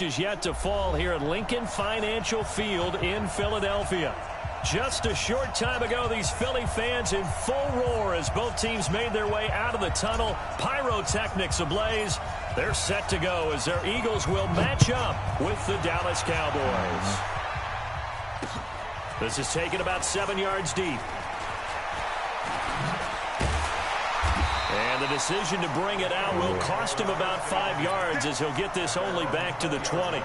Is yet to fall here at Lincoln Financial Field in Philadelphia. Just a short time ago, these Philly fans in full roar as both teams made their way out of the tunnel. Pyrotechnics ablaze. They're set to go as their Eagles will match up with the Dallas Cowboys. This is taken about 7 yards deep. And the decision to bring it out will cost him about 5 yards as he'll get this only back to the 20.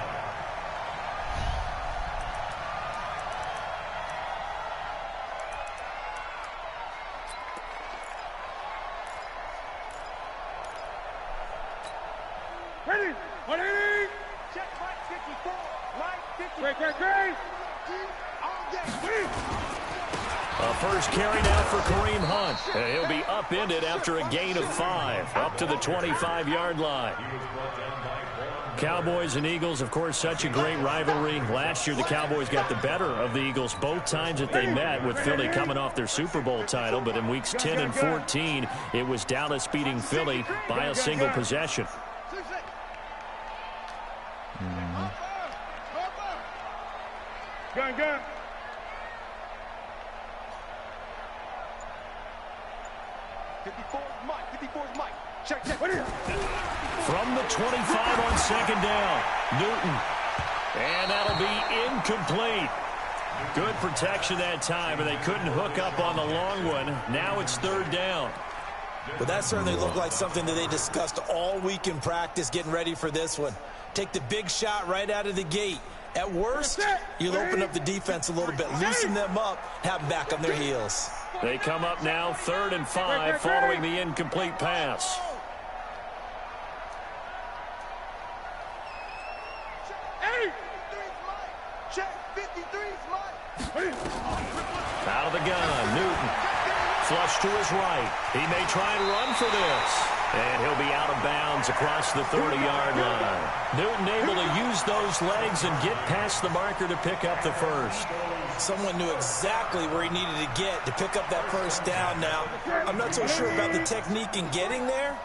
Ready? Ready? Check right 54. Right 50. Great. All day. A first carry now for Kareem Hunt. He'll be upended after a gain of 5, up to the 25-yard line. Cowboys and Eagles, of course, such a great rivalry. Last year, the Cowboys got the better of the Eagles both times that they met, with Philly coming off their Super Bowl title. But in weeks 10 and 14, it was Dallas beating Philly by a single possession. Gun. Mike. Check. From the 25 on second down, Newton. And that'll be incomplete. Good protection that time, and they couldn't hook up on the long one. Now it's third down. But that certainly looked like something that they discussed all week in practice, getting ready for this one. Take the big shot right out of the gate. At worst, you'll open up the defense a little bit, loosen them up, have them back on their heels. They come up now 3rd and 5 following the incomplete pass. Out of the gun, Newton. Flush to his right. He may try and run for this. And he'll be out of bounds across the 30-yard line. Newton able to use those legs and get past the marker to pick up the first. Someone knew exactly where he needed to get to pick up that first down. Now, I'm not so sure about the technique in getting there,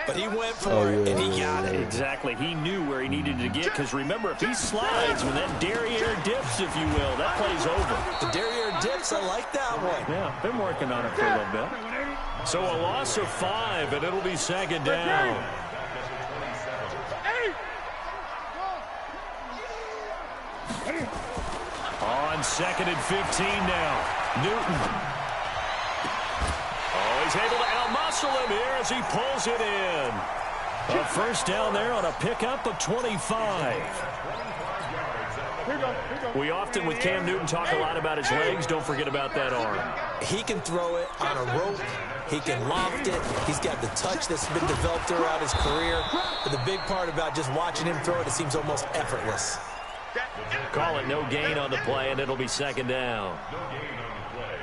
but he went for it, and he got it. Exactly. He knew where he needed to get, because remember, if he slides with that derriere dips, if you will, that play's over. The derriere dips, I like that one. Yeah, been working on it for a little bit. So a loss of 5, and it'll be second down. On 2nd and 15 now. Newton. Oh, he's able to outmuscle him here as he pulls it in. A first down there on a pickup of 25. We often, with Cam Newton, talk a lot about his legs. Don't forget about that arm. He can throw it on a rope. He can loft it. He's got the touch that's been developed throughout his career. But the big part about just watching him throw it, it seems almost effortless. Call it no gain on the play, and it'll be second down.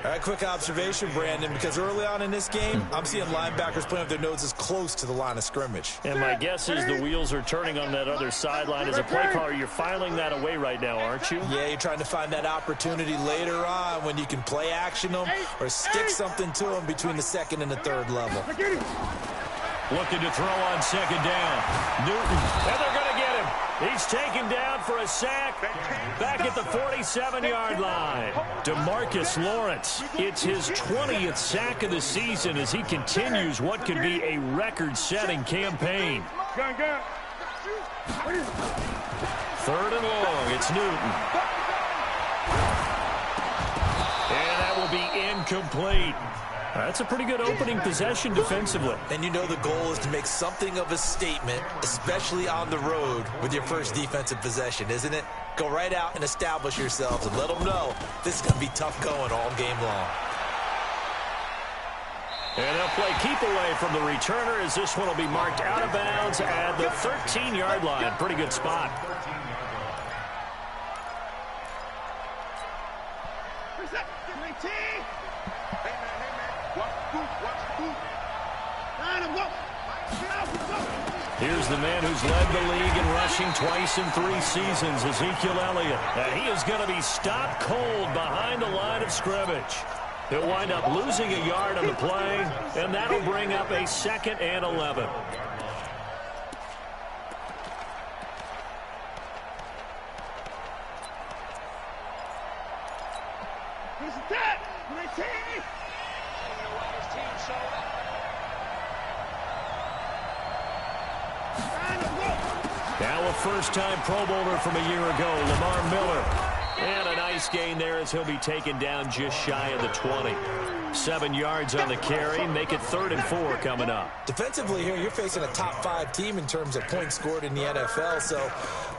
All right, quick observation, Brandon, because early on in this game, I'm seeing linebackers playing with their noses close to the line of scrimmage. And my guess is the wheels are turning on that other sideline. As a play caller, you're filing that away right now, aren't you? Yeah, you're trying to find that opportunity later on when you can play action them or stick something to them between the 2nd and the 3rd level. Looking to throw on second down. Newton, and they're going to get him. He's taken down for a sack back at the 47-yard line. DeMarcus Lawrence, it's his 20th sack of the season as he continues what could be a record-setting campaign. 3rd and long, it's Newton. And that will be incomplete. That's a pretty good opening possession defensively. And you know the goal is to make something of a statement, especially on the road with your first defensive possession, isn't it? Go right out and establish yourselves and let them know this is going to be tough going all game long. And they'll play keep away from the returner as this one will be marked out of bounds at the 13-yard line. Pretty good spot. Here's the man who's led the league in rushing twice in 3 seasons, Ezekiel Elliott. And he is going to be stopped cold behind the line of scrimmage. He'll wind up losing a yard on the play, and that'll bring up a 2nd and 11. Now a first-time Pro Bowler from a year ago, Lamar Miller. And a nice gain there as he'll be taken down just shy of the 20. 7 yards on the carry. Make it 3rd and 4 coming up. Defensively here, you're facing a top-5 team in terms of points scored in the NFL. So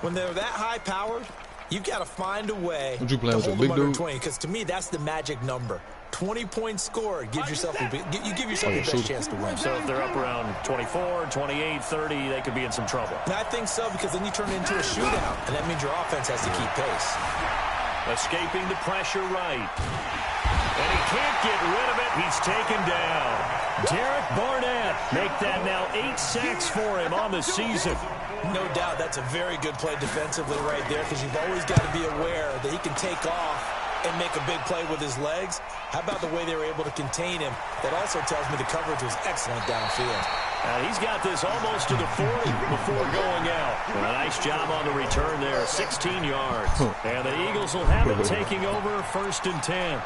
when they're that high-powered, you've got to find a way to hold them under 20. Because to me, that's the magic number. 20 points scored gives yourself you give yourself your best chance to win. So if they're up around 24, 28, 30, they could be in some trouble. And I think so, because then you turn it into a shootout, and that means your offense has to keep pace. Escaping the pressure right. And he can't get rid of it. He's taken down. Derek Barnett make that now 8 sacks for him on the season. No doubt that's a very good play defensively right there, because you've always got to be aware that he can take off and make a big play with his legs. How about the way they were able to contain him? That also tells me the coverage was excellent downfield. He's got this almost to the 40 before going out. And a nice job on the return there, 16 yards. And the Eagles will have it taking over 1st and 10.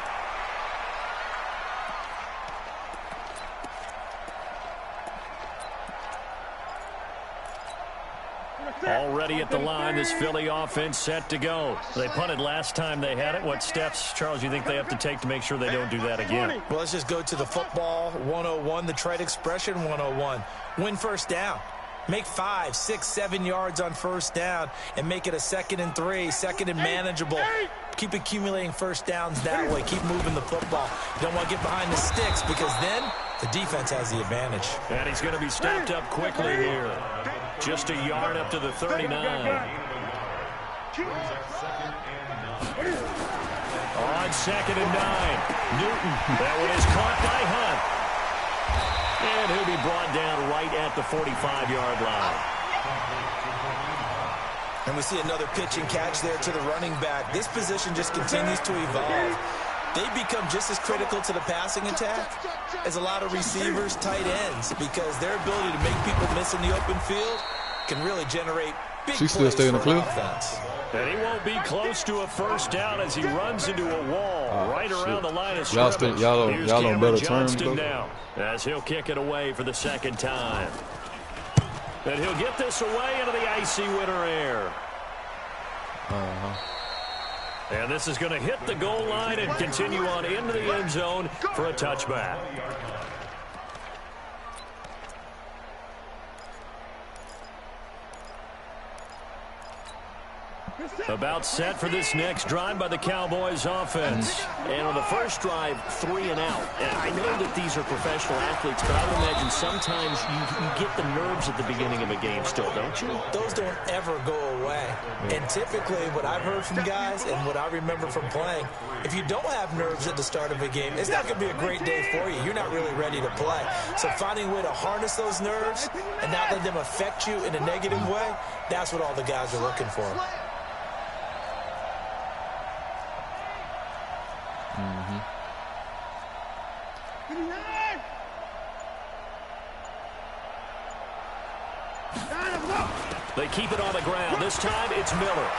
Already at the line, this Philly offense set to go. They punted last time they had it. What steps, Charles, you think they have to take to make sure they don't do that again? Well, let's just go to the football 101, the trade expression 101. Win first down. Make 5, 6, 7 yards on first down and make it a 2nd and 3, 2nd and manageable. Keep accumulating first downs that way. Keep moving the football. You don't want to get behind the sticks, because then the defense has the advantage. And he's going to be stopped up quickly here. Just a yard up to the 39. On 2nd and 9. Newton. That one is caught by Hunt. And he'll be brought down right at the 45-yard line. And we see another pitch and catch there to the running back. This position just continues to evolve. They become just as critical to the passing attack as a lot of receivers, tight ends, because their ability to make people miss in the open field can really generate big plays for offense. And he won't be close to a first down as he runs into a wall right around the line of scrimmage. Y'all on better terms, though. Now, as he'll kick it away for the 2nd time. And he'll get this away into the icy winter air. And this is going to hit the goal line and continue on into the end zone for a touchback. About set for this next drive by the Cowboys offense. And on the first drive, 3 and out. And I know that these are professional athletes, but I would imagine sometimes you get the nerves at the beginning of a game still, don't you? Those don't ever go away. And typically what I've heard from guys and what I remember from playing, if you don't have nerves at the start of a game, it's not going to be a great day for you. You're not really ready to play. So finding a way to harness those nerves and not let them affect you in a negative way, that's what all the guys are looking for. They keep it on the ground. This time it's Miller.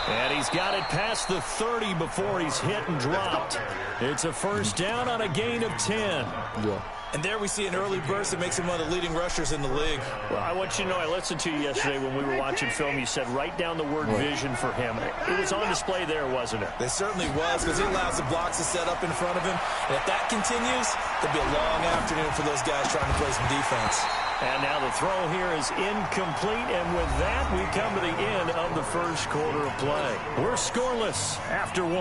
And he's got it past the 30 before he's hit and dropped. It's a first down on a gain of 10. Yeah. And there we see an early burst that makes him one of the leading rushers in the league. Well, I want you to know, I listened to you yesterday when we were watching film. You said write down the word vision for him. It was on display there, wasn't it? It certainly was, because it allows the blocks to set up in front of him. And if that continues, it'll be a long afternoon for those guys trying to play some defense. And now the throw here is incomplete, and with that, we come to the end of the first quarter of play. We're scoreless after 1.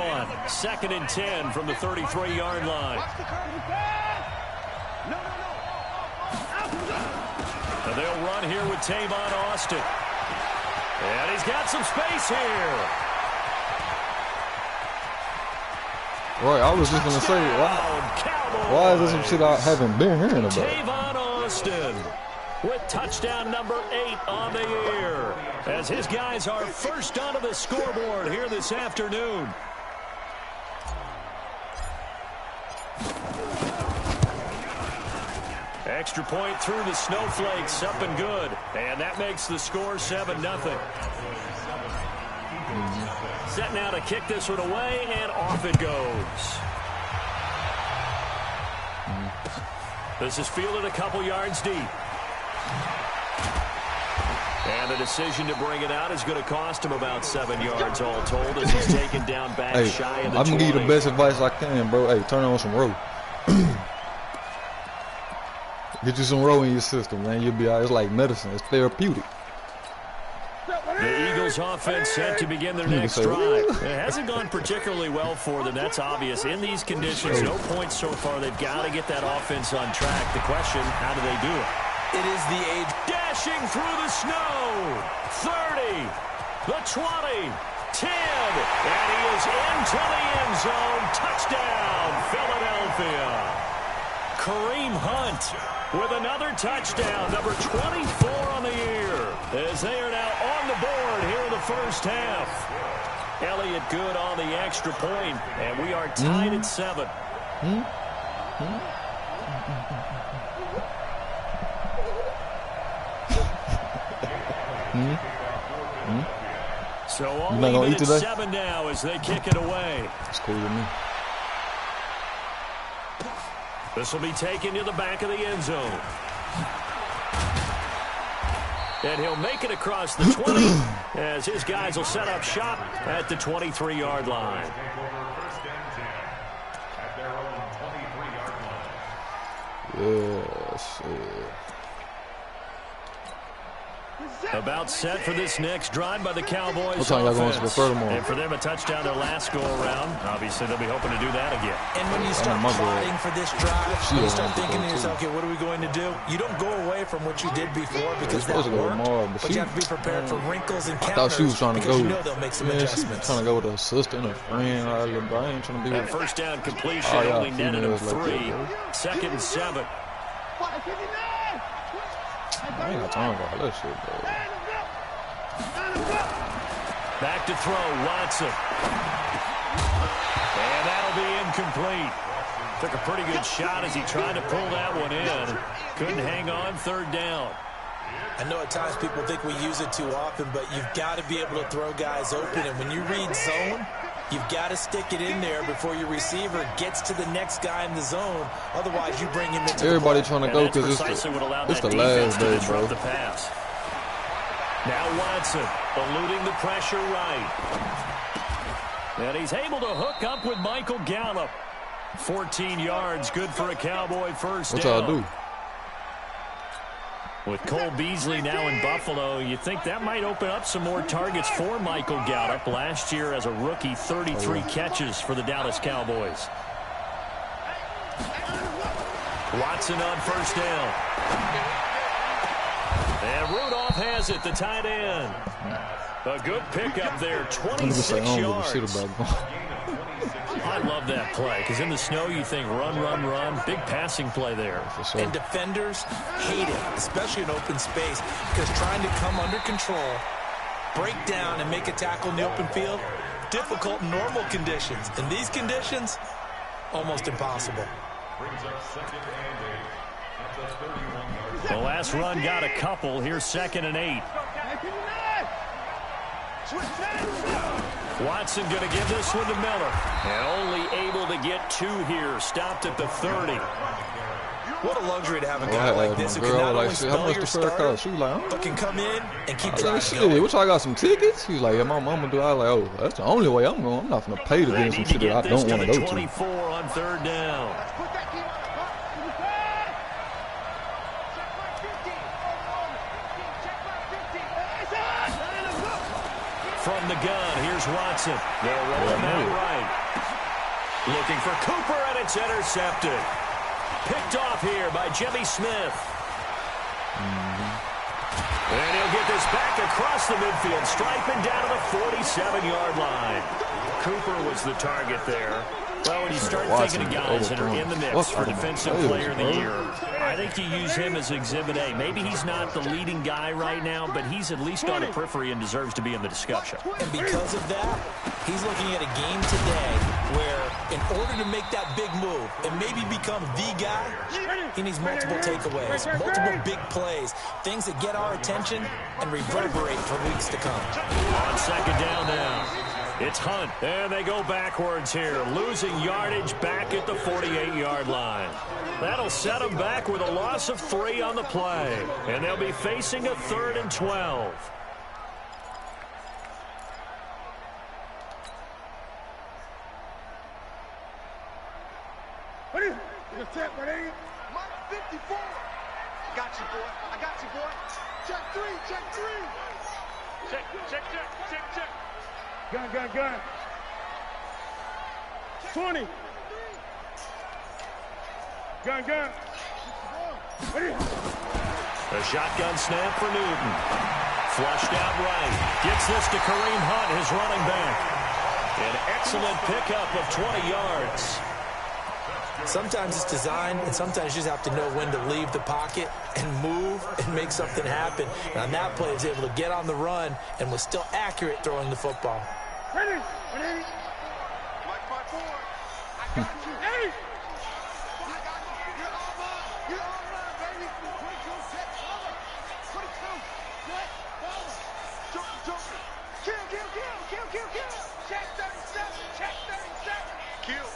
2nd and 10 from the 33-yard line. And they'll run here with Tavon Austin. And he's got some space here. Right, I was just going to say, why is this some shit I haven't been hearing about? Tavon Austin with touchdown number 8 on the year, as his guys are first onto the scoreboard here this afternoon. Extra point through the snowflakes, up and good. And that makes the score 7-0. Set now to kick this one away, and off it goes. This is fielded a couple yards deep. And the decision to bring it out is going to cost him about 7 yards all told as he's taken down back shy of the 20. I'm going to give you the best advice I can, bro. Hey, turn on some row. Get you some row in your system, man. You'll be all right. It's like medicine. It's therapeutic. The Eagles offense set to begin their next drive. It hasn't gone particularly well for them. That's obvious. In these conditions, no points so far. They've got to get that offense on track. The question, how do they do it? It is the age. Dashing through the snow. 30. The 20. 10. And he is into the end zone. Touchdown, Philadelphia. Kareem Hunt with another touchdown, number 24 on the year, as they are now on the board here in the first half. Elliott good on the extra point, and we are tied at 7. So all even at 7 now as they kick it away. It's cool with me. This will be taken to the back of the end zone. And he'll make it across the 20 as his guys will set up shop at the 23-yard line. Yes. About set for this next drive by the Cowboys offense. And for them, a touchdown their last go-around. Obviously, they'll be hoping to do that again. And when you start plotting for this drive, you start thinking to yourself, okay, what are we going to do? You don't go away from what you did before because that worked, but you have to be prepared for wrinkles and counters. I thought she was trying to go. You know they'll make some adjustments. She was trying to go with her sister and her friend. I ain't trying to be that first down completion only netted him 3. Second and 7. I ain't got time for all that shit, bro. Back to throw, Watson. And that'll be incomplete. Took a pretty good shot as he tried to pull that one in. Couldn't hang on, 3rd down. I know at times people think we use it too often, but you've got to be able to throw guys open. And when you read zone, you've got to stick it in there before your receiver gets to the next guy in the zone. Otherwise, you bring him into everybody trying to go because it's the last day, bro. The pass. Now Watson eluding the pressure right. And he's able to hook up with Michael Gallup. 14 yards, good for a Cowboy first down. What y'all do? With Cole Beasley now in Buffalo, you think that might open up some more targets for Michael Gallup. Last year as a rookie, 33 catches for the Dallas Cowboys. Watson on first down. And Rudolph has it, the tight end. A good pickup there, 26 yards. I love that play because in the snow you think run, run, run. Big passing play there. Sure. And defenders hate it, especially in open space, because trying to come under control, break down, and make a tackle in the open field, difficult in normal conditions. In these conditions, almost impossible. The last run got a couple. Here's 2nd and 8. Watson going to give this one to Miller. And only able to get 2 here. Stopped at the 30. What a luxury to have a guy like this who can not only spell your starter, but can come in and keep driving. Shit, which I got some tickets? He's like, yeah, my mama do. I was like, oh, that's the only way I'm going. I'm not going to pay to get some shit that I don't want to go to. 24 on 3rd down. From the gun, here's Watson. They'll roll him out right. Looking for Cooper, and it's intercepted. Picked off here by Jimmy Smith. And he'll get this back across the midfield, striping down to the 47-yard line. Cooper was the target there. Well, when you start thinking of guys that are in the mix for Defensive Player of the Year, I think you use him as Exhibit A. Maybe he's not the leading guy right now, but he's at least on the periphery and deserves to be in the discussion. And because of that, he's looking at a game today where in order to make that big move and maybe become the guy, he needs multiple takeaways, multiple big plays, things that get our attention and reverberate for weeks to come. On 2nd down now. It's Hunt, and they go backwards here, losing yardage back at the 48-yard line. That'll set them back with a loss of 3 on the play, and they'll be facing a 3rd and 12. What is it? It's set, what is it? Mike 54. I got you, boy. I got you, boy. Check 3, check 3. Check. Gun. 20. Gun. What is it? A shotgun snap for Newton. Flushed out right. Gets this to Kareem Hunt, his running back. An excellent pickup of 20 yards. Sometimes it's designed, and sometimes you just have to know when to leave the pocket and move and make something happen. And on that play, he was able to get on the run and was still accurate throwing the football. Ready? Mike 5-4. I got you. Hey! I got you. You're online. You're online, baby. 22, set, follow. 22, set, follow. Jump. Kill. Check 37. Kill.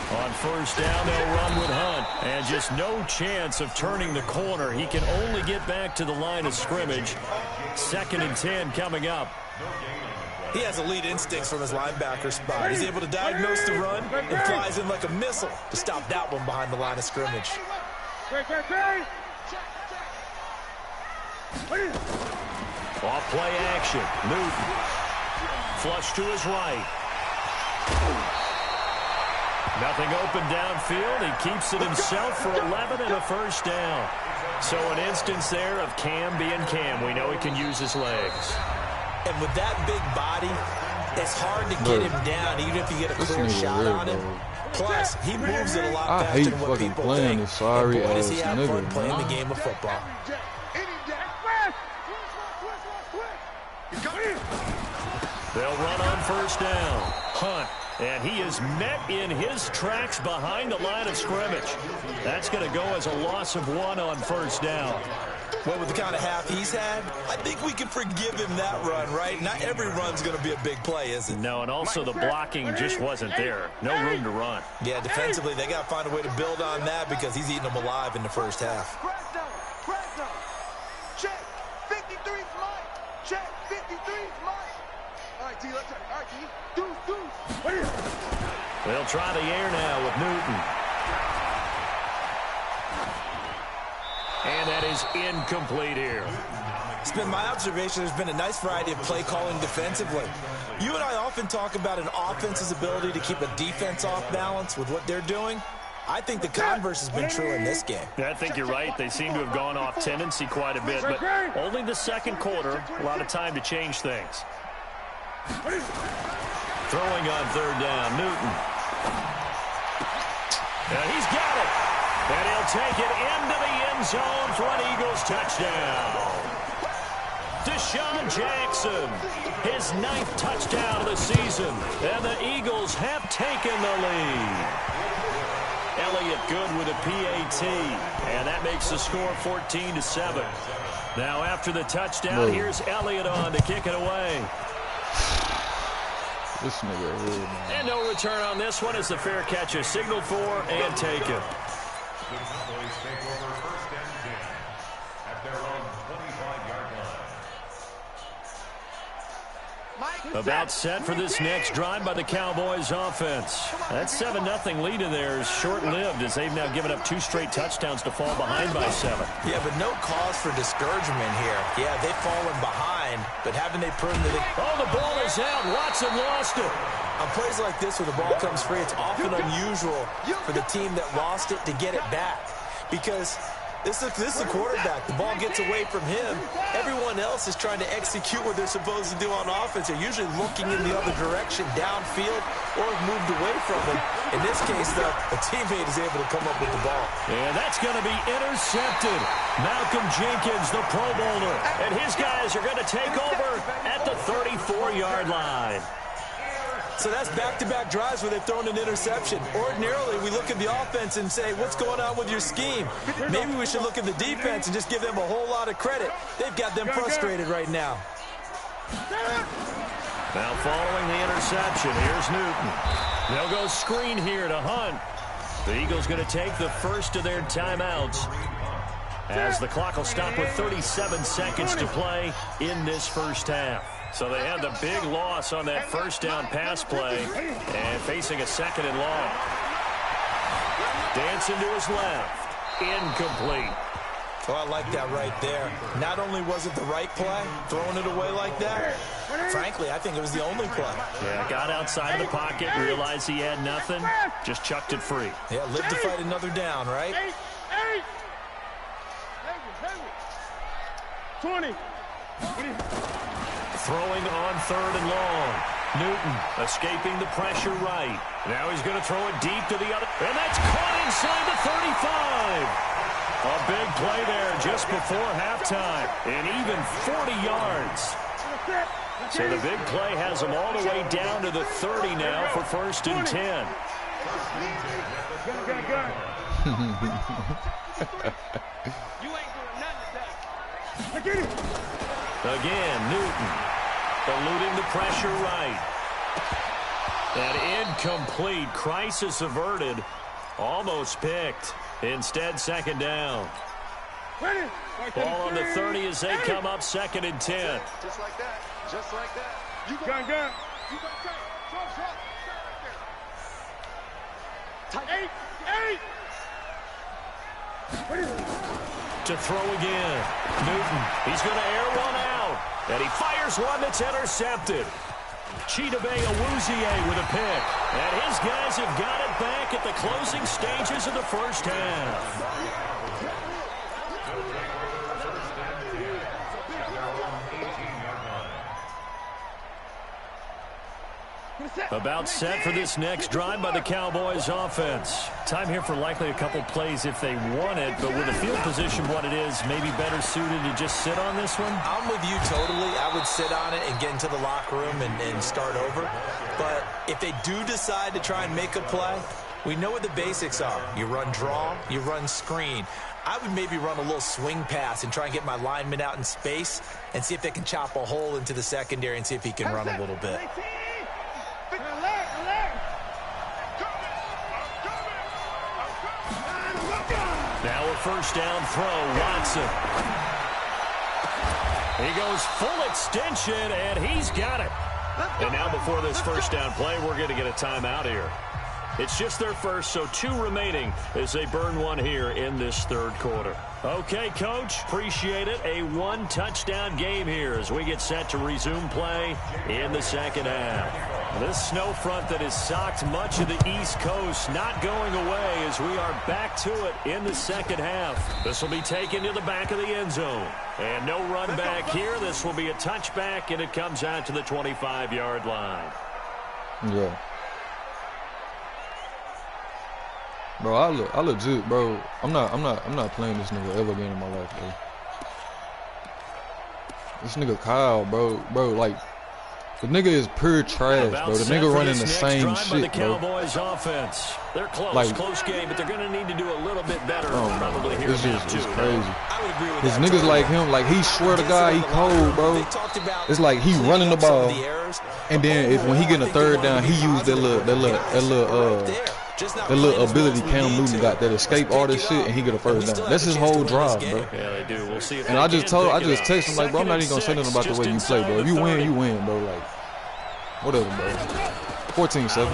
On first down, they'll run with Hunt. And just no chance of turning the corner. He can only get back to the line of scrimmage. 2nd and 10 coming up. He has elite instincts from his linebacker spot. He's able to diagnose the run and flies in like a missile to stop that one behind the line of scrimmage. Off play action. Newton. Flush to his right. Nothing open downfield. He keeps it himself for 11 and a first down. So an instance there of Cam being Cam. We know he can use his legs. And with that big body, it's hard to get him down, even if you get a clear shot on him. Plus, he moves it a lot faster than what people think. And boy, does he have fun playing the game of football. They'll run on first down. Hunt. And he is met in his tracks behind the line of scrimmage. That's going to go as a loss of 1 on first down. Well, with the kind of half he's had, I think we can forgive him that run, right? Not every run's going to be a big play, is it? No, and also the blocking just wasn't there. No room to run. Yeah, defensively, they got to find a way to build on that because he's eating them alive in the first half. Press zone. Check. 53's Mike. Check. 53's Mike. All right, T, let's try. All right, T. Deuce. What is it? They'll try the air now with Newton. And that is incomplete here. It's been my observation there's been a nice variety of play calling defensively. You and I often talk about an offense's ability to keep a defense off balance with what they're doing. I think the converse has been true in this game. I think you're right. They seem to have gone off tendency quite a bit, but only the second quarter, a lot of time to change things. Throwing on third down, Newton. And he's got it. And he'll take it into the end zone for an Eagles touchdown. Deshaun Jackson, his 9th touchdown of the season. And the Eagles have taken the lead. Elliott good with a PAT. And that makes the score 14-7. Now after the touchdown, here's Elliott on to kick it away. This nigga here, man. And no return on this one as the fair catch is signaled for and taken. About set for this next drive by the Cowboys offense. That 7-0 lead of theirs short-lived as they've now given up 2 straight touchdowns to fall behind by 7. Yeah, but no cause for discouragement here. Yeah, they've fallen behind, but haven't they proven that Oh, the ball is out. Watson lost it. On plays like this where the ball comes free, it's often unusual for the team that lost it to get it back. Because this is the quarterback. The ball gets away from him. Everyone else is trying to execute what they're supposed to do on offense. They're usually looking in the other direction, downfield, or have moved away from him. In this case, though, a teammate is able to come up with the ball. And that's going to be intercepted. Malcolm Jenkins, the Pro Bowler, and his guys are going to take over at the 34-yard line. So that's back-to-back drives where they've thrown an interception. Ordinarily, we look at the offense and say, what's going on with your scheme? Maybe we should look at the defense and just give them a whole lot of credit. They've got them frustrated right now. Now following the interception, here's Newton. They'll go screen here to Hunt. The Eagles going to take the first of their timeouts as the clock will stop with 37 seconds to play in this first half. So they had the big loss on that first down pass play and facing a second and long. Dancing to his left. Incomplete. Oh, I like that right there. Not only was it the right play, throwing it away like that, frankly, I think it was the only play. Yeah, got outside of the pocket, realized he had nothing, just chucked it free. Yeah, live to fight another down, right? 20. Throwing on third and long. Newton escaping the pressure right. Now he's going to throw it deep to the other. And that's caught inside the 35. A big play there just before halftime. And even 40 yards. So the big play has them all the way down to the 30 now for first and 10. You ain't doing nothing today. Again, Newton eluding the pressure right. And incomplete. Crisis averted. Almost picked. Instead, second down. Ball on the 30 as they come up second and 10. Just like that. Just like that. You got gun. You got tight. 8. To throw again. Newton, he's going to air one out. And he fires one that's intercepted. Chidobe Awuzie with a pick. And his guys have got it back at the closing stages of the first half. About set for this next drive by the Cowboys offense. Time here for likely a couple plays if they want it, but with the field position what it is, maybe better suited to just sit on this one? I'm with you totally. I would sit on it and get into the locker room and start over. But if they do decide to try and make a play, we know what the basics are. You run draw, you run screen. I would maybe run a little swing pass and try and get my lineman out in space and see if they can chop a hole into the secondary and see if he can run a little bit. Now a first down throw, Watson. He goes full extension, and he's got it. And now before this first down play, we're going to get a timeout here. It's just their first, so 2 remaining as they burn one here in this third quarter. Okay, Coach, appreciate it. A 1-touchdown game here as we get set to resume play in the second half. This snow front that has socked much of the East Coast not going away as we are back to it in the second half. This will be taken to the back of the end zone. And no run back here. This will be a touchback, and it comes out to the 25-yard line. Yeah. Bro, I legit, bro. I'm not playing this nigga ever again in my life, bro. This nigga Kyle, bro, like the nigga is pure trash, bro. The nigga running the same shit, bro. Cowboys offense. They're close, like, close game, but they're gonna need to do a little bit better. Probably here. It's crazy. I would agree with His that niggas totally. like him, like he swear to God he cold, bro. It's like he running the ball, and then when he getting a third down, he used that little ability Cam Newton got, that escape all this shit, and he get a first down. That's his whole drive, bro. Yeah, they do. We'll see if and I just texted him like, bro, I'm not even gonna say nothing about the way you play, bro. If you win, you win, bro. Like, whatever, bro. 14-7.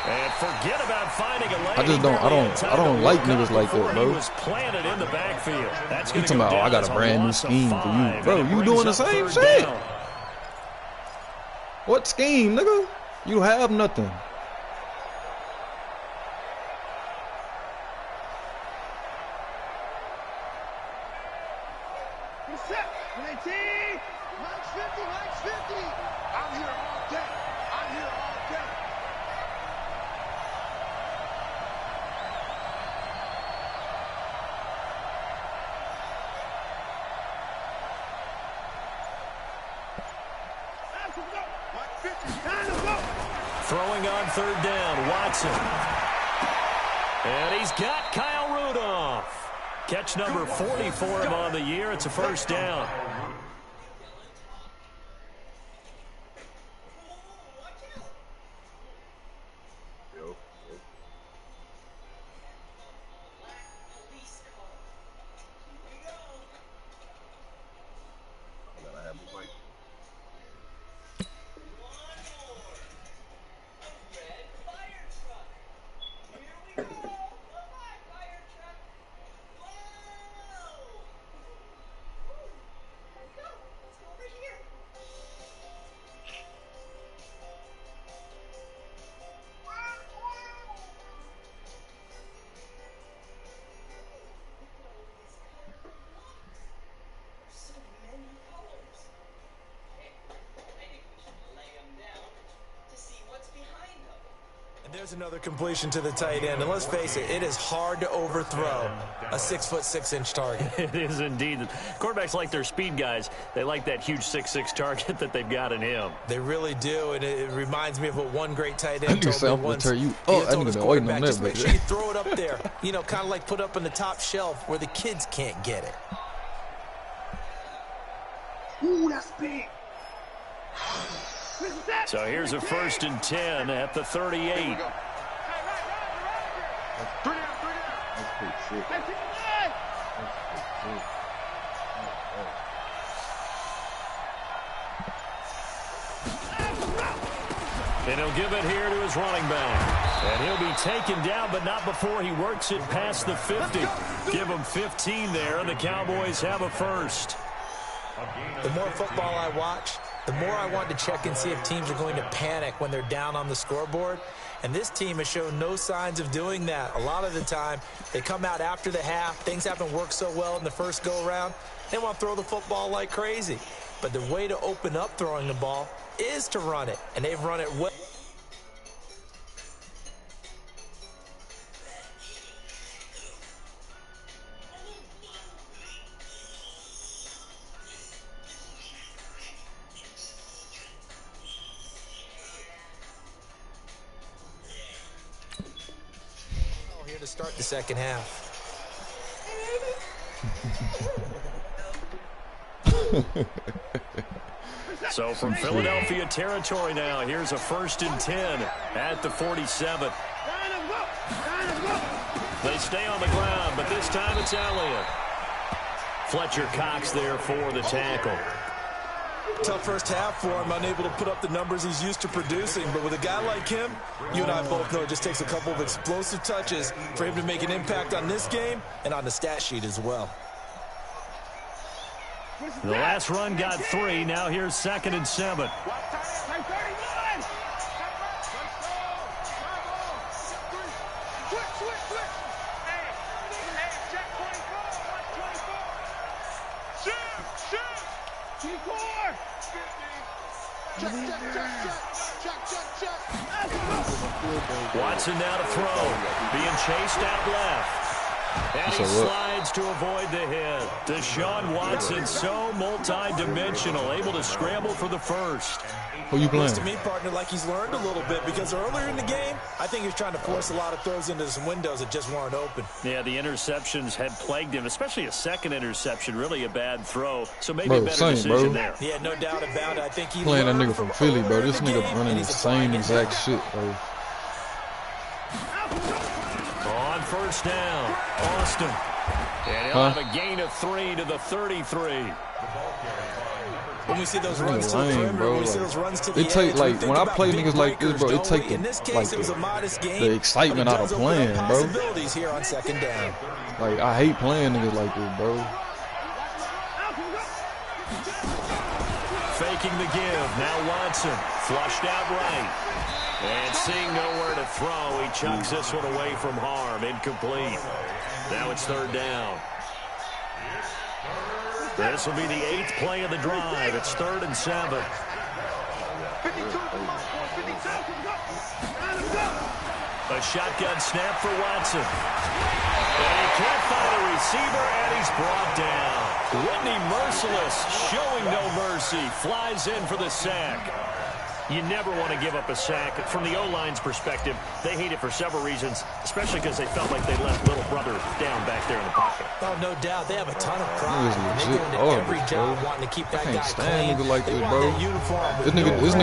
And forget about finding a lane. I don't like niggas like that, bro. He was planted in the backfield. That's He gonna talking go about, down I got as a brand new loss of scheme for 5, you, bro. and it You brings doing the up same third shit? down. What scheme, nigga? You have nothing. Throwing on third down, Watson. And he's got Kyle Rudolph. Catch number 40 for him on the year. It's a first down. There's another completion to the tight end, and let's face it, it is hard to overthrow a 6'6" target. It is indeed. Quarterbacks like their speed guys. They like that huge 6'6" target that they've got in him. They really do, and it reminds me of what one great tight end told me once. He told his quarterback, just make sure you throw it up there. You know, kind of like put up on the top shelf where the kids can't get it. Ooh, that's big. So here's a 1st and 10 at the 38. Three down. And he'll give it here to his running back. And he'll be taken down, but not before he works it past the 50. Give him 15 there, and the Cowboys have a first. The more football I watch, the more I want to check and see if teams are going to panic when they're down on the scoreboard. And this team has shown no signs of doing that. A lot of the time, they come out after the half. Things haven't worked so well in the first go-around. They want to throw the football like crazy. But the way to open up throwing the ball is to run it. And they've run it well. Here to start the second half. So from Philadelphia territory now, here's a 1st and 10 at the 47. They stay on the ground, but this time it's Elliott. Fletcher Cox there for the tackle. Tough first half for him, unable to put up the numbers he's used to producing. But with a guy like him, you and I both know it just takes a couple of explosive touches for him to make an impact on this game and on the stat sheet as well. The last run got 3. Now here's 2nd and 7. Watson now to throw. Being chased out left. And he slides to avoid the hit. Deshaun Watson, so multi-dimensional, able to scramble for the first. Who you playing? Looks to me, partner, like he's learned a little bit, because earlier in the game, I think he was trying to force a lot of throws into some windows that just weren't open. Yeah, the interceptions had plagued him, especially a second interception, really a bad throw. So maybe a better decision there. Yeah, no doubt about it. I think he playing that nigga from Philly, bro. This nigga running the same exact shit, bro. On 1st down, Austin. And he'll have a gain of 3 to the 33. When we see those runs to the perimeter, when we see those runs to the edge, it take like when I play big niggas like this, bro. It take the excitement out of playing, bro. Here on 2nd down. Like I hate playing niggas like this, bro. Faking the give. Now Watson flushed out right. And seeing nowhere to throw, he chucks this one away from harm. Incomplete. Now it's 3rd down. This will be the 8th play of the drive. It's 3rd and 7. A shotgun snap for Watson. And he can't find a receiver, and he's brought down. Whitney Merciless, showing no mercy, flies in for the sack. You never want to give up a sack. From the O-line's perspective, they hate it for several reasons, especially because they felt like they left little brother down back there in the pocket. Oh, no doubt. They have a ton of pride. They go into every job wanting to keep that guy clean. Nigga like this, bro. This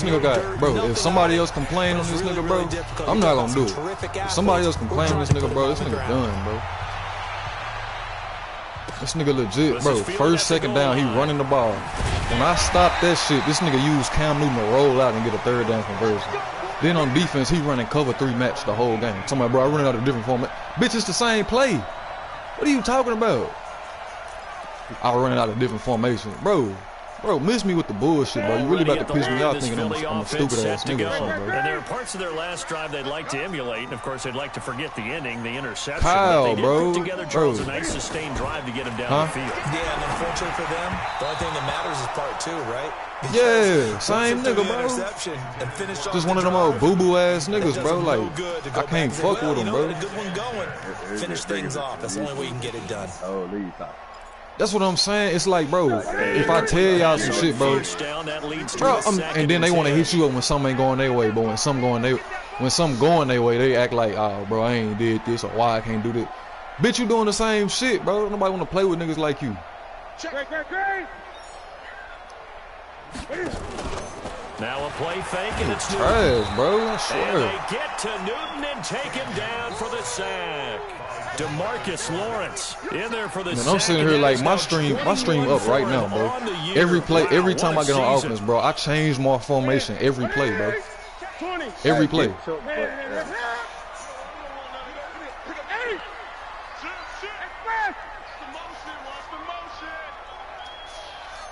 nigga got, bro, if somebody else complain on this nigga, bro, I'm not going to do it. If somebody else complain on this nigga, bro, this nigga done, bro. This nigga legit, bro. 1st, 2nd down, he running the ball. When I stop that shit, this nigga used Cam Newton to roll out and get a 3rd down conversion. Then on defense, he running cover 3 match the whole game. Somebody, bro, I running out of different format. Bitch, it's the same play. What are you talking about? I running out of different formations, bro. Bro, miss me with the bullshit, bro. You really about to piss me off thinking I'm a stupid ass nigga or something, bro. And there are parts of their last drive they'd like to emulate, and of course they'd like to forget the ending, the interception. Kyle, but they did bro. put together, Charles, a nice sustained drive to get him down the field. Yeah, and unfortunately for them, the only thing that matters is part 2, right? Because yeah, same nigga, bro. Just one of them old boo-boo ass niggas, bro. Like, I can't fuck with them, bro. Good one going. Finish things off. That's the only way you can get it done. That's what I'm saying. It's like, bro, if I tell y'all some shit, bro, and then they want to hit you up when something ain't going their way, but when something going their way, they act like, oh, bro, I ain't did this or why I can't do this. Bitch, you doing the same shit, bro. Nobody want to play with niggas like you. Now a play fake, and it's trash, bro. I swear. And they get to Newton and take him down for the sack. DeMarcus Lawrence in there for the sack. I'm sitting here like my stream up right now, bro. Every play, every time I get on offense, bro, I change my formation every play, bro. Every play.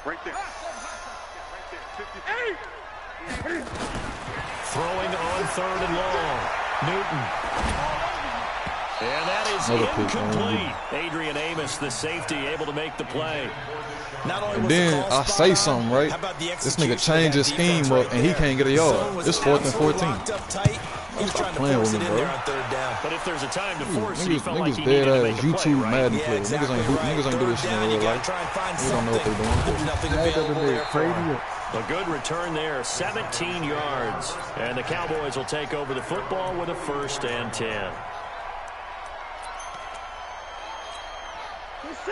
Right there. Throwing on 3rd and long. Newton. And that is incomplete. Adrian Amos, the safety, able to make the play. And then I say something, right? This nigga changed his scheme up and he can't get a yard. It's 4th and 14. Stop playing with me, bro. But if there's a time to force, he felt like he dead needed to make ass a play, YouTube right? Madden players. Niggas ain't do this shit in real life. We don't know what they doing. A good return there, 17 yards. And the Cowboys will take over the football with a 1st and 10.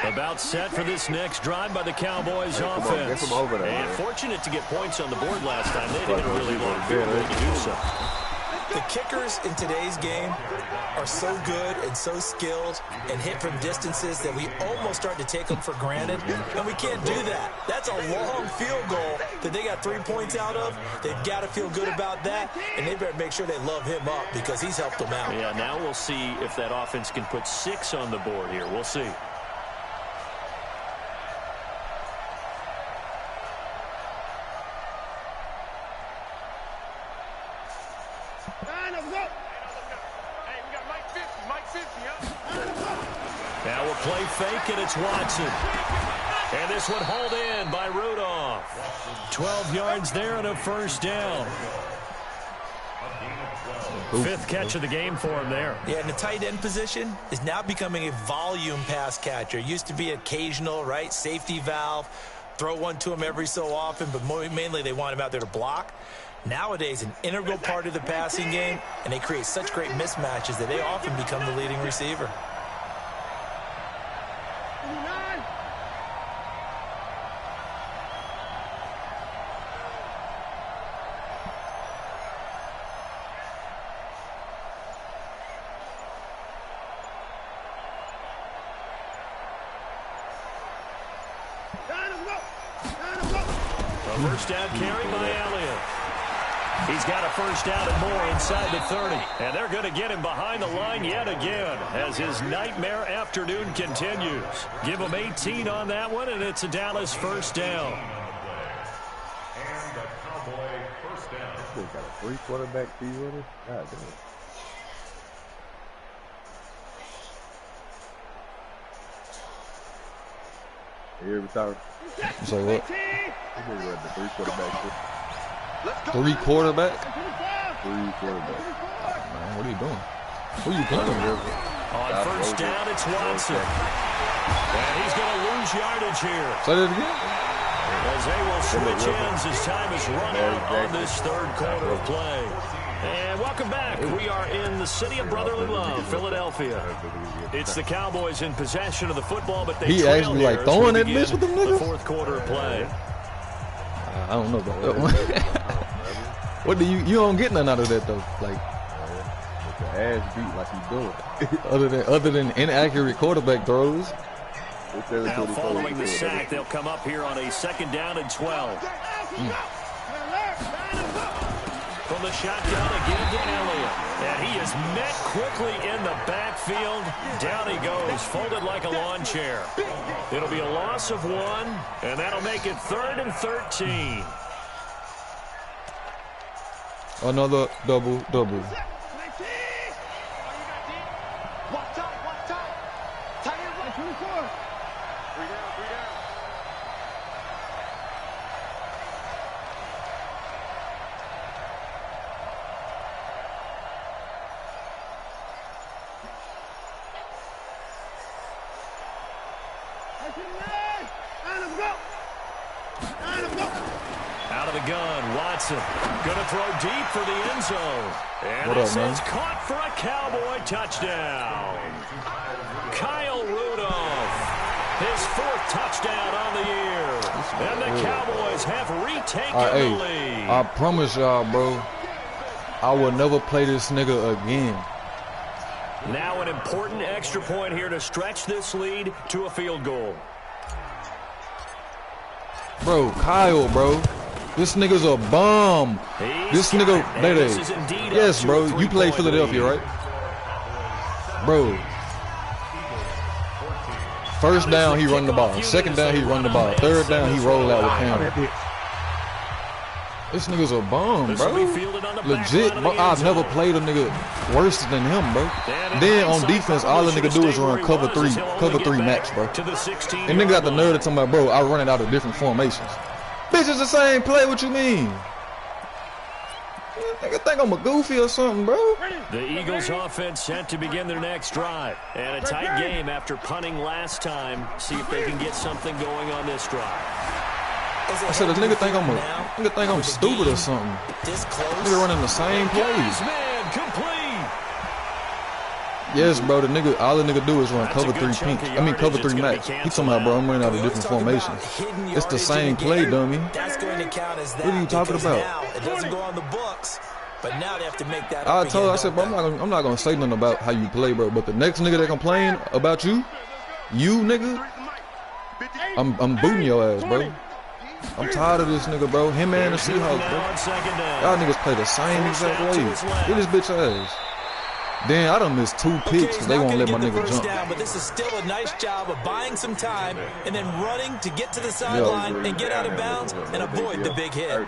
About set for this next drive by the Cowboys offense. And fortunate to get points on the board last time. They didn't really long field goal to do so. The kickers in today's game are so good and so skilled and hit from distances that we almost start to take them for granted, and we can't do that. That's a long field goal that they got 3 points out of. They've got to feel good about that, and they better make sure they love him up because he's helped them out. Yeah, now we'll see if that offense can put 6 on the board here. We'll see. Now we'll play fake, and it's Watson. And this one hauled in by Rudolph. 12 yards there and a 1st down. 5th catch of the game for him there. Yeah, and the tight end position is now becoming a volume pass catcher. Used to be occasional, right? Safety valve. Throw one to him every so often, but mainly they want him out there to block. Nowadays, an integral part of the passing game, and they create such great mismatches that they often become the leading receiver. A 1st down carry by Elliott. He's got a 1st down and more inside the 30. And they're going to get him behind the line yet again as his nightmare afternoon continues. Give him 18 on that one, and it's a Dallas 1st down. And the Cowboy 1st down. They got a 3 quarterback fee with it? God damn. Every time. Say what? The 3 quarterback fee. 3 quarterback? 3 quarterback. Man, what are you doing? Who are you playing with? On 1st down, it's Watson. And he's going to lose yardage here. Say that again? As they will switch ends as time is run out on this 3rd quarter of play. And welcome back. We are in the city of brotherly love, Philadelphia. It's the Cowboys in possession of the football, but they trail actually here like as throwing we that begin bitch with them the niggas? 4th quarter of play. I don't know about that one. What do you don't get nothing out of that though? Like The ass beat like he's doing. other than inaccurate quarterback throws. Now following the sack, they'll come up here on a 2nd down and 12. from the shotgun again to Elliott. And he is met quickly in the backfield. Down he goes, folded like a lawn chair. It'll be a loss of 1, and that'll make it 3rd and 13. Another double-double. Out of the gun, Watson going to throw deep for the end zone. And What up, this man? is caught for a Cowboy touchdown. Kyle Rudolph, his 4th touchdown on the year. And the Cowboys have retaken the lead. I promise y'all, bro, I will never play this nigga again. Now an important extra point here to stretch this lead to a field goal. Bro, Kyle, bro. This nigga's a bum. This nigga, yes, bro. You play Philadelphia, right? Bro. First down, he run the ball. Second down, he run the ball. Third down, he roll out with Campbell. This nigga's a bum, bro. Legit, bro. I've never played a nigga worse than him, bro. Then on defense, all the nigga do is run cover three max, bro. And nigga got the nerve to tell me, bro, I run it out of different formations. Bitch, it's the same play. What you mean? Nigga think I'm a goofy or something, bro. The Eagles offense set to begin their next drive. And a tight game after punting last time. See if they can get something going on this drive. I said, this nigga think I'm stupid or something. Nigga running the same plays. Man, complete. Yes, bro. All the nigga do is run cover 3 pink. I mean cover 3 max. He talking about, bro, I'm running out of different formations. It's the same play, dummy. What are you talking about? It doesn't go on the books, but now they have to make that. I said, bro, I'm not gonna say nothing about how you play, bro. But the next nigga that complain about you nigga, I'm booting your ass, bro. I'm tired of this nigga, bro. Him and the Seahawks, bro. Y'all niggas play the same exact way. Get this bitch ass. Then I done missed 2 picks because they won't let my nigga jump. Down, but this is still a nice job of buying some time and then running to get to the sideline and get out of bounds and avoid the big hit.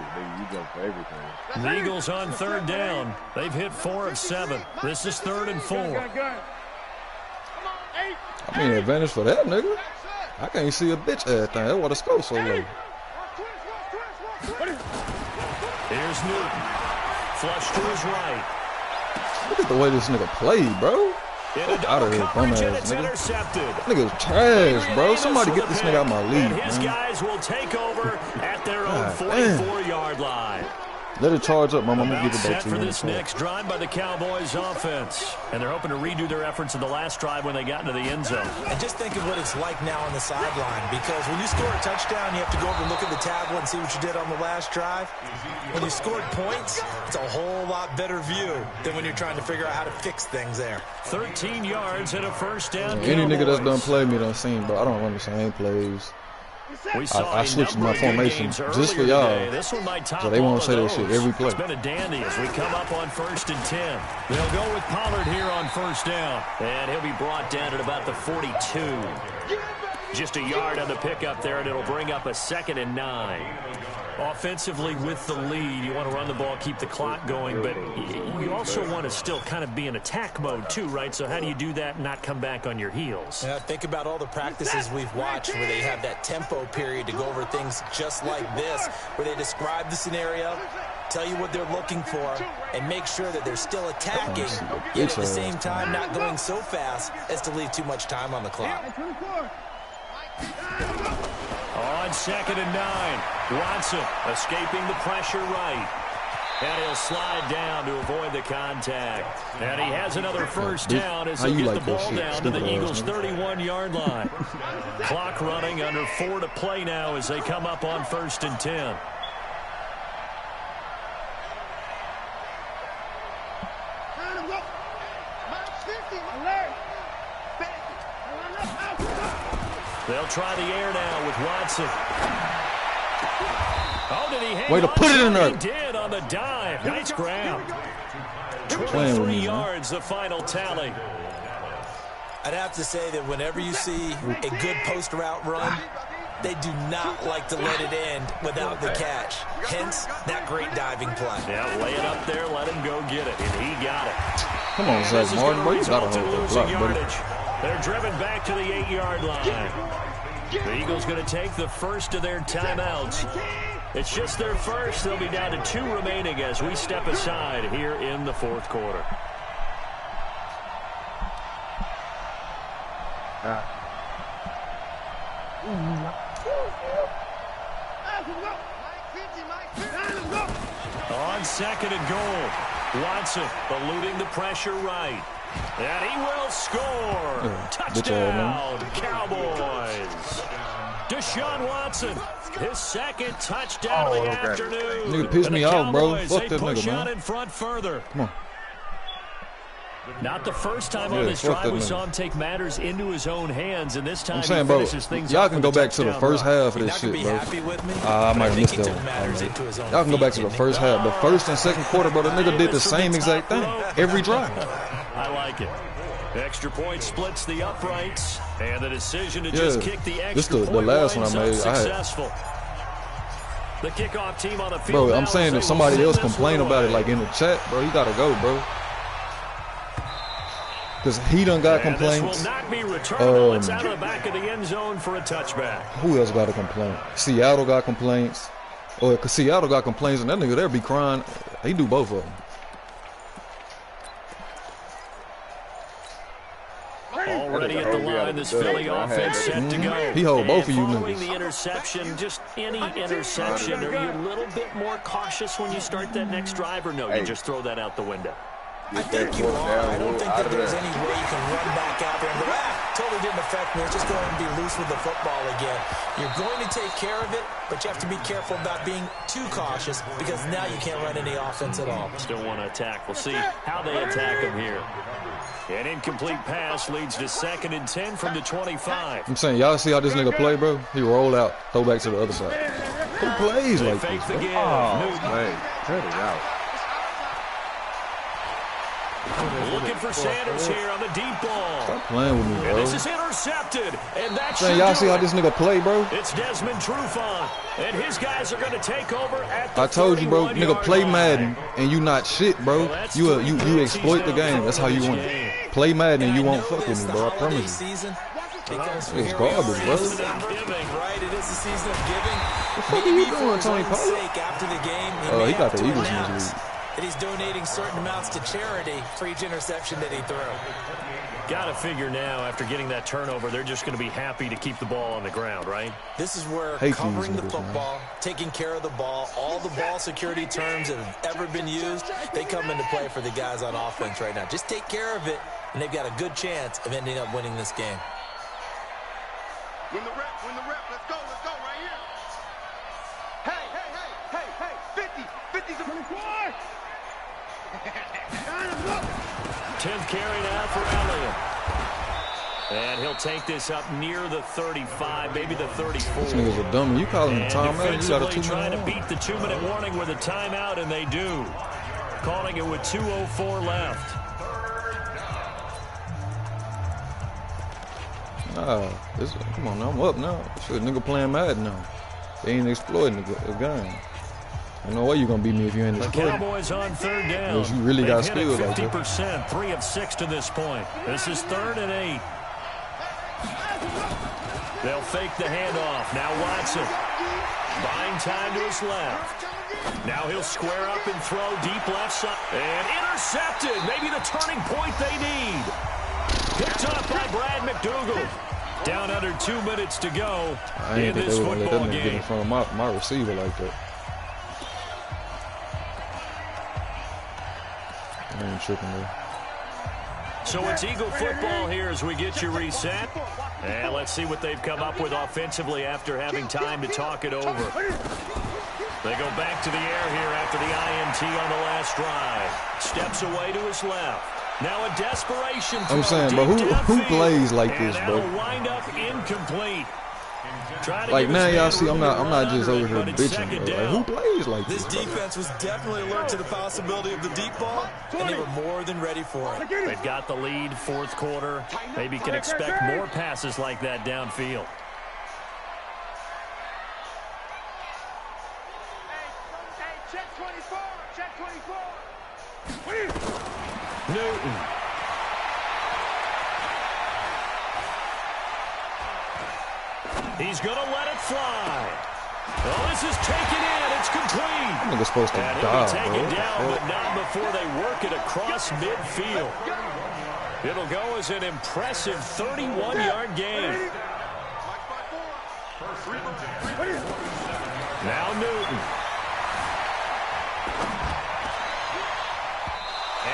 The Eagles on 3rd down. They've hit 4 of 7. This is 3rd and 4. I mean, advantage for that, nigga. I can't see a bitch ass thing. That's why the score so low. Here's Newton. Flush to his right. Look at the way this nigga played, bro. Out of here, bum ass nigga. Nigga's trash, bro. Somebody get this nigga out my league, man. His guys will take over at their own 44-yard line. Let it charge up, Mama. I'm going to give it back Set to for you. this next drive by the Cowboys offense. And they're hoping to redo their efforts in the last drive when they got into the end zone. And just think of what it's like now on the sideline, because when you score a touchdown, you have to go over and look at the tablet and see what you did on the last drive. When you scored points, it's a whole lot better view than when you're trying to figure out how to fix things there. 13 yards and a first down. Any nigga that's done played me done seen, bro. I don't run the same plays. I switched my formation just for y'all, so they won't say that shit every play. It's been a dandy as we come up on 1st and 10. They'll go with Pollard here on 1st down, and he'll be brought down at about the 42. Just a yard on the pickup there, and it'll bring up a 2nd and 9. Offensively with the lead, you want to run the ball, keep the clock going, but you also want to still kind of be in attack mode too, right? So how do you do that and not come back on your heels? Yeah, think about all the practices we've watched where they have that tempo period to go over things just like this, where they describe the scenario, tell you what they're looking for, and make sure that they're still attacking, yet at the same time not going so fast as to leave too much time on the clock. On 2nd and 9, Watson escaping the pressure right. And he'll slide down to avoid the contact. And he has another first down as they get the ball down to the Eagles' 31-yard line. Clock running, under 4 to play now as they come up on 1st and 10. They'll try the air now with Watson. Oh, did he hang Way to on put it in there. He did on the dive. Nice grab. Playing with 23 me, yards, the final tally. I'd have to say that whenever you see a good post route run, they do not like to let it end without the catch. Hence, that great diving play. Yeah, lay it up there, let him go get it, and he got it. Come on, Zach Martin, bro. You got to hold that block, buddy. They're driven back to the 8-yard line. The Eagles going to take the first of their timeouts. It's just their first. They'll be down to 2 remaining as we step aside here in the fourth quarter. On second and goal, Watson eluding the pressure right. And he will score. Touchdown, Cowboys. Deshaun Watson, his second touchdown of the afternoon. Nigga pissed me off, bro. Fuck that nigga, man. In front further. Come on. Not the first time on this drive we saw him take matters into his own hands, and this time I'm saying, bro, y'all can go back to the first half of this shit, bro. I might have missed that one. Y'all can go back to the first half. The first and second quarter, bro, the nigga did the same exact thing every drive. I like it. Extra point splits the uprights, and the decision to just kick the extra point. The last one I made, successful. The kickoff team on the field. Bro, I'm saying if somebody else complain about it, like in the chat, bro, you gotta go, bro. Because he done got complaints. This will not be returnable. It's out of the back of the end zone for a touchback. Who else got a complaint? Seattle got complaints. Or because Seattle got complaints, and that nigga there be crying. He do both of them. Already at the line, this Philly offense set to go. He hold both of you following niggas. The interception, just any interception, are you a little bit more cautious when you start that next drive, or no, you just throw that out the window? I think you are. I don't think that there's any way you can run back out there and go, totally didn't affect me. It's just going to be loose with the football again. You're going to take care of it, but you have to be careful about being too cautious because now you can't run any offense at all. Still want to attack. We'll see how they attack him here. An incomplete pass leads to 2nd and 10 from the 25. I'm saying, y'all see how this nigga play, bro? He roll out, throw back to the other side. Who plays like this, bro? Cut it out. Looking for Sanders here on the deep ball. Stop playing with me, bro. And this is intercepted. And that should y'all see how this nigga play, bro? It's Desmond Trufant. And his guys are going to take over at the I told you, bro, nigga, play Madden and you not shit, bro. You exploit the game. That's how you win. Play Madden and you won't fuck with me, bro. I promise you. It's garbage, bro. Right? It is the season of giving. What the fuck are you doing, Tony Pollard? After the game, He got the Eagles in his league. That he's donating certain amounts to charity for each interception that he threw. Got to figure now, after getting that turnover, they're just going to be happy to keep the ball on the ground, right? This is where covering the football, taking care of the ball, all the ball security terms that have ever been used, they come into play for the guys on offense right now. Just take care of it, and they've got a good chance of ending up winning this game. Win the rep, let's go right here. Hey, 50's a 24. 10th carry now for Elliott. And he'll take this up near the 35, maybe the 34. This nigga's a dummy. You calling him timeout? You got a 2-minute trying to warning. beat the 2-minute warning with a timeout, and they do. Calling it with 2:04 left. Come on now, I'm up now. Shit, nigga playing Madden now. They ain't exploiting the game. I know why you gonna beat me if you ain't exploiting. The Cowboys on 3rd down. Because you really got skill like that. 50%, 3 of 6 to this point. This is 3rd and 8. They'll fake the handoff. Now Watson buying time to his left. Now he'll square up and throw deep left side. And intercepted. Maybe the turning point they need. Picked up by Brad McDougal. Down under 2 minutes to go in this football let that nigga game. get in front of my receiver like that. I ain't tripping there. So it's Eagle football here as we get you reset. And let's see what they've come up with offensively after having time to talk it over. They go back to the air here after the INT on the last drive. Steps away to his left. Now a desperation throw. I'm saying, bro, who plays like this, bro? That'll wind up incomplete. Like now, y'all see, I'm not just over here bitching, bro. Like, who plays like This this? Bro? defense was definitely alert to the possibility of the deep ball, and they were more than ready for it. They've got the lead, fourth quarter. Maybe can expect more passes like that downfield. Hey, check 24. Check 24. Newton. He's going to let it fly. Oh, this is taken in. It's complete. I think it's supposed to And die, he'll be taken bro. down, but not before they work it across midfield. It'll go as an impressive 31-yard gain. Now Newton.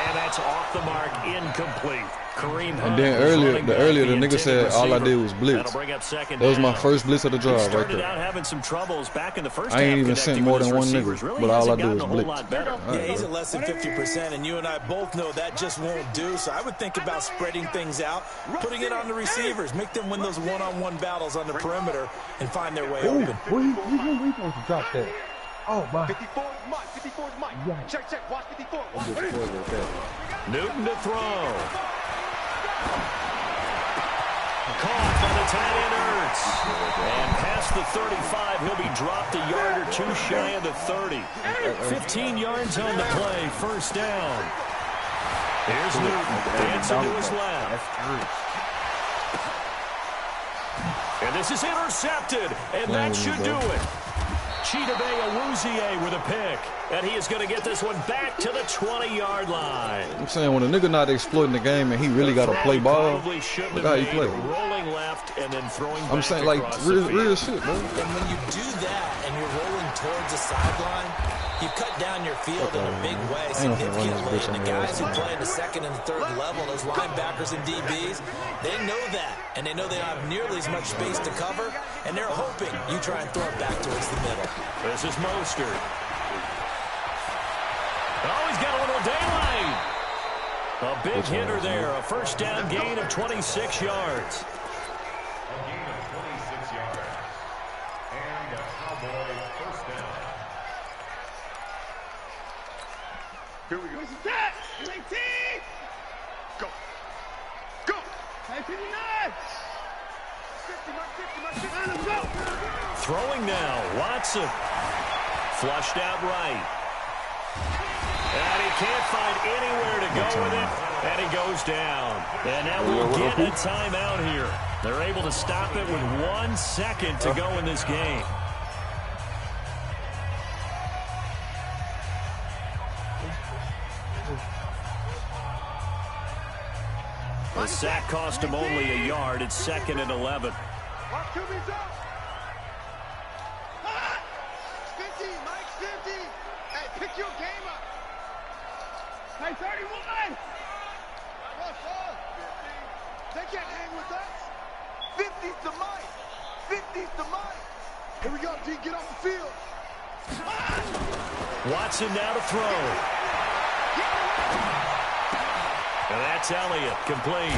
And that's off the mark, incomplete. Kareem And then earlier the nigga said all I did was blitz. That was my first blitz of the drive right there. Out having some troubles back in the first I ain't half even sent more than one nigga, but all I do is blitz. Yeah, he's at less than 50%, and you and I both know that just won't do. So I would think about spreading things out, putting it on the receivers, make them win those one-on-one battles on the perimeter, and find their way open. We supposed to drop that. Oh, my. 54 is Mike. 54 is Mike. Yeah. Check. Watch 54. I'm just spoiled with that. Newton to throw. Caught by the tight end Ertz. And past the 35, he'll be dropped a yard or two shy of the 30. 15 yards on the play, first down. Here's Newton, dancing to his left. And this is intercepted, and that should do it. Chidobe Awuzie with a pick. And he is going to get this one back to the 20-yard line. I'm saying when a nigga not exploiting the game and he really got to play ball, look how he play. Rolling left and then throwing I'm back saying like real shit, bro. And when you do that and you're rolling towards the sideline, you cut down your field in a big way, significantly. And the guys who play in the second and the third level, those linebackers and DBs, they know that. And they know they don't have nearly as much space to cover. And they're hoping you try and throw it back towards the middle. This is Mostert. Oh, he's got a little daylight. A big hitter there. A first down gain of 26 yards. A gain of 26 yards. And a Cowboy first down. Here we go. This is that. 19. Go. Go. 59. 50, let's go. Throwing now. Watson. Flushed out right. And he can't find anywhere to go with it. And he goes down. And now we'll get a timeout here. They're able to stop it with 1 second to go in this game. The sack cost him only a yard. It's 2nd and 11. Watch QB's up. 50, Mike, 50. Hey, pick your game up. Hey, 31. What's up? 50. They can't hang with us. 50's the Mike. 50's the Mike. Here we go, D. Get off the field. Watson now to throw. And that's Elliott, complete.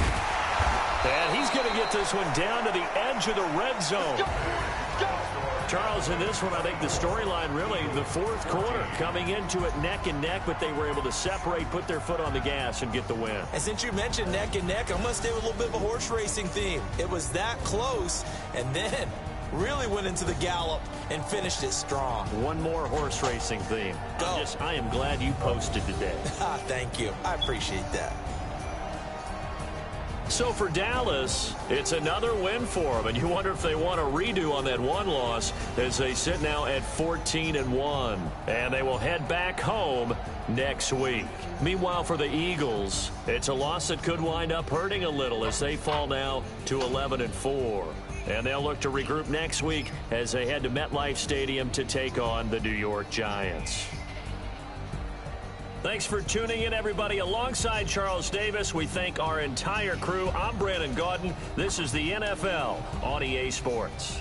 And he's going to get this one down to the edge of the red zone. Charles, in this one, I think the storyline really, the fourth quarter, coming into it neck and neck, but they were able to separate, put their foot on the gas, and get the win. And since you mentioned neck and neck, I'm going to stay with a little bit of a horse racing theme. It was that close, and then really went into the gallop and finished it strong. One more horse racing theme. Go. I am glad you posted today. Thank you. I appreciate that. So for Dallas, it's another win for them, and you wonder if they want a redo on that one loss as they sit now at 14-1, and they will head back home next week. Meanwhile, for the Eagles, it's a loss that could wind up hurting a little as they fall now to 11-4, and they'll look to regroup next week as they head to MetLife Stadium to take on the New York Giants. Thanks for tuning in, everybody. Alongside Charles Davis, we thank our entire crew. I'm Brandon Gaudin. This is the NFL on EA Sports.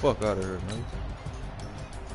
fuck out of here, man.